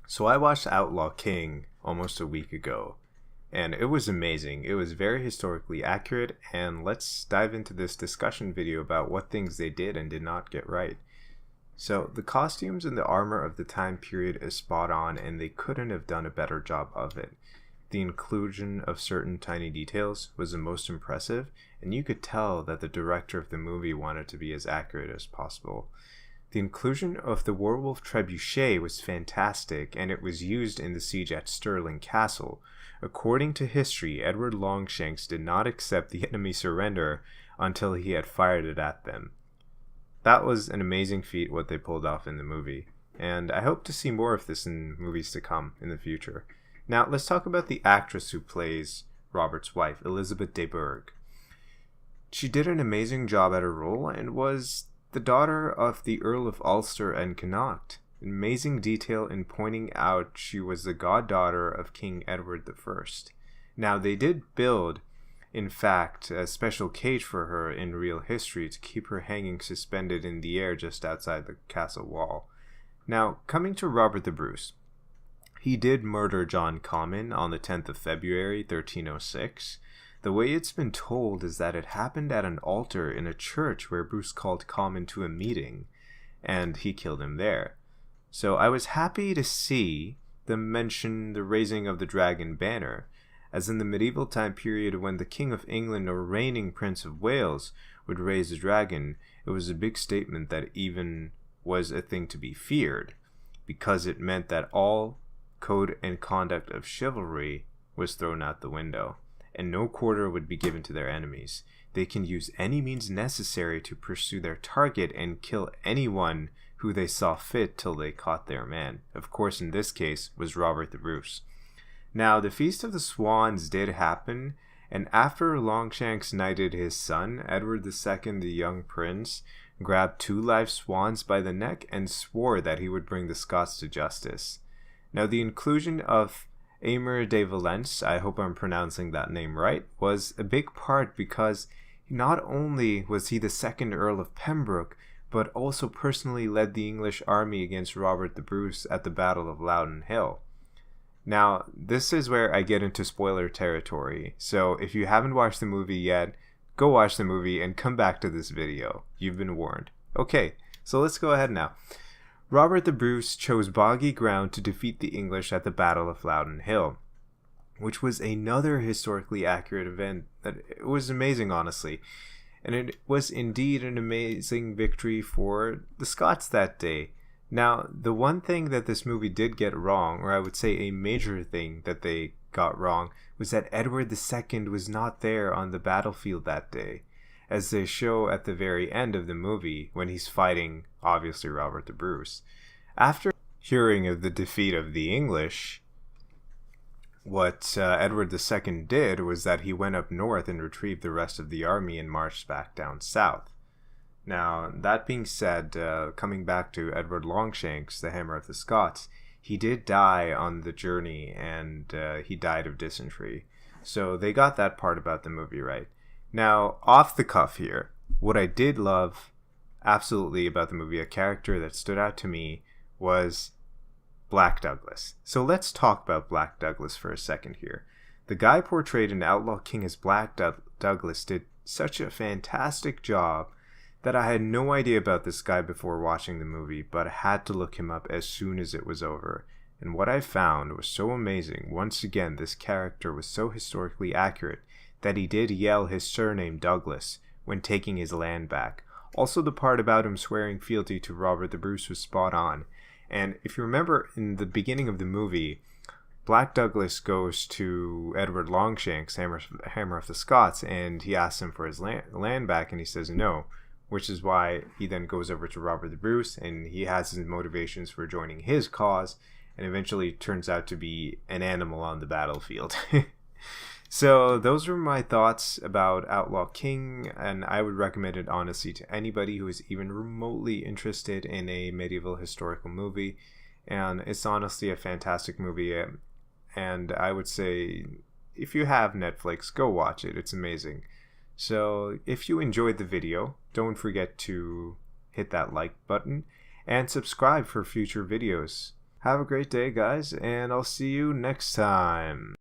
So I watched Outlaw King almost a week ago, and it was amazing. It was very historically accurate, and let's dive into this discussion video about what things they did and did not get right. So the costumes and the armor of the time period is spot on, and they couldn't have done a better job of it. The inclusion of certain tiny details was the most impressive, and you could tell that the director of the movie wanted to be as accurate as possible. The inclusion of the werewolf trebuchet was fantastic, and it was used in the siege at Stirling Castle. According to history, Edward Longshanks did not accept the enemy surrender until he had fired it at them. That was an amazing feat what they pulled off in the movie, and I hope to see more of this in movies to come in the future. Now, let's talk about the actress who plays Robert's wife, Elizabeth de Burgh. She did an amazing job at her role and was the daughter of the Earl of Ulster and Connaught. Amazing detail in pointing out she was the goddaughter of King Edward I. Now, they did build, in fact, a special cage for her in real history to keep her hanging suspended in the air just outside the castle wall. Now, coming to Robert the Bruce. He did murder John Comyn on the 10th of February, 1306. The way it's been told is that it happened at an altar in a church where Bruce called Comyn to a meeting, and he killed him there. So I was happy to see them mention the raising of the dragon banner, as in the medieval time period when the King of England or reigning Prince of Wales would raise the dragon, it was a big statement that even was a thing to be feared, because it meant that all code and conduct of chivalry was thrown out the window, and no quarter would be given to their enemies. They can use any means necessary to pursue their target and kill anyone who they saw fit till they caught their man. Of course, in this case, was Robert the Bruce. Now, the Feast of the Swans did happen, and after Longshanks knighted his son, Edward II, the young prince, grabbed 2 live swans by the neck and swore that he would bring the Scots to justice. Now, the inclusion of Aymer de Valence, I hope I'm pronouncing that name right, was a big part because not only was he the 2nd Earl of Pembroke, but also personally led the English army against Robert the Bruce at the Battle of Loudon Hill. Now, this is where I get into spoiler territory, so if you haven't watched the movie yet, go watch the movie and come back to this video. You've been warned. Okay, so let's go ahead now. Robert the Bruce chose boggy ground to defeat the English at the Battle of Loudon Hill, which was another historically accurate event that it was amazing, honestly. And it was indeed an amazing victory for the Scots that day. Now, the one thing that this movie did get wrong, or I would say a major thing that they got wrong, was that Edward II was not there on the battlefield that day, as they show at the very end of the movie when he's fighting, obviously, Robert the Bruce. After hearing of the defeat of the English, what Edward II did was that he went up north and retrieved the rest of the army and marched back down south. Now, that being said, coming back to Edward Longshanks, the Hammer of the Scots, he did die on the journey, and he died of dysentery. So they got that part about the movie right. Now, off the cuff here, what I did love absolutely about the movie, a character that stood out to me, was Black Douglas. So let's talk about Black Douglas for a second here. The guy portrayed in Outlaw King as Black Douglas did such a fantastic job that I had no idea about this guy before watching the movie, but I had to look him up as soon as it was over. And what I found was so amazing. Once again, this character was so historically accurate that he did yell his surname Douglas when taking his land back. Also, the part about him swearing fealty to Robert the Bruce was spot on. And if you remember in the beginning of the movie, Black Douglas goes to Edward Longshanks, Hammer of the Scots, and he asks him for his land back, and he says no, which is why he then goes over to Robert the Bruce, and he has his motivations for joining his cause, and eventually turns out to be an animal on the battlefield. So those were my thoughts about Outlaw King, and I would recommend it honestly to anybody who is even remotely interested in a medieval historical movie. And it's honestly a fantastic movie, and I would say if you have Netflix, go watch it. It's amazing. So if you enjoyed the video, don't forget to hit that like button and subscribe for future videos. Have a great day, guys, and I'll see you next time.